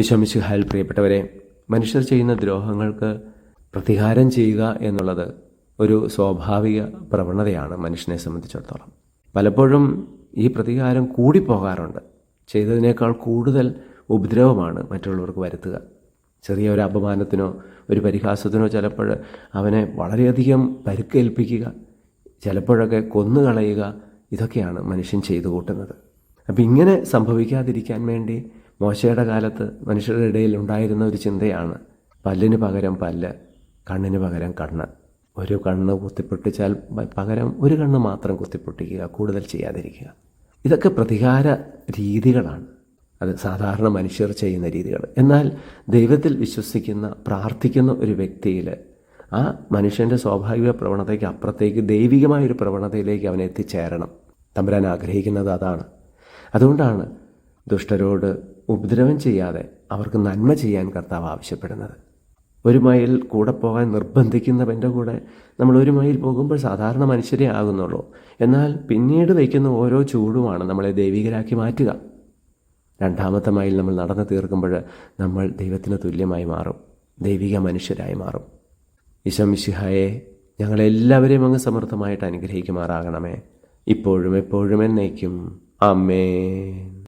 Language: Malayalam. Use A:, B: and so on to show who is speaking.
A: ഈശോ മിശിഹായിൽ പ്രിയപ്പെട്ടവരെ, മനുഷ്യർ ചെയ്യുന്ന ദ്രോഹങ്ങൾക്ക് പ്രതികാരം ചെയ്യുക എന്നുള്ളത് ഒരു സ്വാഭാവിക പ്രവണതയാണ് മനുഷ്യനെ സംബന്ധിച്ചിടത്തോളം. പലപ്പോഴും ഈ പ്രതികാരം കൂടിപ്പോകാറുണ്ട്. ചെയ്തതിനേക്കാൾ കൂടുതൽ ഉപദ്രവമാണ് മറ്റുള്ളവർക്ക് വരുത്തുക. ചെറിയ ഒരു അപമാനത്തിനോ ഒരു പരിഹാസത്തിനോ ചിലപ്പോൾ അവനെ വളരെയധികം പരുക്കേൽപ്പിക്കുക, ചിലപ്പോഴൊക്കെ കൊന്നുകളയുക, ഇതൊക്കെയാണ് മനുഷ്യൻ ചെയ്തു കൂട്ടുന്നത്. അപ്പം ഇങ്ങനെ സംഭവിക്കാതിരിക്കാൻ വേണ്ടി മോശയുടെ കാലത്ത് മനുഷ്യരുടെ ഇടയിൽ ഉണ്ടായിരുന്ന ഒരു ചിന്തയാണ് പല്ലിന് പകരം പല്ല്, കണ്ണിന് പകരം കണ്ണ്. ഒരു കണ്ണ് കുത്തിപ്പൊട്ടിച്ചാൽ പകരം ഒരു കണ്ണ് മാത്രം കുത്തിപ്പൊട്ടിക്കുക, കൂടുതൽ ചെയ്യാതിരിക്കുക. ഇതൊക്കെ പ്രതികാര രീതികളാണ്. അത് സാധാരണ മനുഷ്യർ ചെയ്യുന്ന രീതികൾ. എന്നാൽ ദൈവത്തിൽ വിശ്വസിക്കുന്ന, പ്രാർത്ഥിക്കുന്ന ഒരു വ്യക്തിയിൽ ആ മനുഷ്യൻ്റെ സ്വാഭാവിക പ്രവണതയ്ക്ക് അപ്പുറത്തേക്ക് ദൈവികമായൊരു പ്രവണതയിലേക്ക് അവൻ എത്തിച്ചേരണം. തമ്പുരാൻ ആഗ്രഹിക്കുന്നത് അതാണ്. അതുകൊണ്ടാണ് ദുഷ്ടരോട് ഉപദ്രവം ചെയ്യാതെ അവർക്ക് നന്മ ചെയ്യാൻ കർത്താവ് ആവശ്യപ്പെടുന്നത്. ഒരു മൈൽ കൂടെ പോകാൻ നിർബന്ധിക്കുന്നവൻ്റെ കൂടെ നമ്മൾ ഒരു മൈൽ പോകുമ്പോൾ സാധാരണ മനുഷ്യരെ ആകുന്നുള്ളൂ. എന്നാൽ പിന്നീട് വയ്ക്കുന്ന ഓരോ ചൂടുമാണ് നമ്മളെ ദൈവികരാക്കി മാറ്റുക. രണ്ടാമത്തെ മൈൽ നമ്മൾ നടന്നു തീർക്കുമ്പോൾ നമ്മൾ ദൈവത്തിന് തുല്യമായി മാറും, ദൈവിക മനുഷ്യരായി മാറും. ഈശോ മിശിഹായെ ഞങ്ങളെല്ലാവരെയും അങ്ങ് സമൃദ്ധമായിട്ട് അനുഗ്രഹിക്കുമാറാകണമേ, ഇപ്പോഴും എപ്പോഴും എന്നേക്കും. ആമേൻ.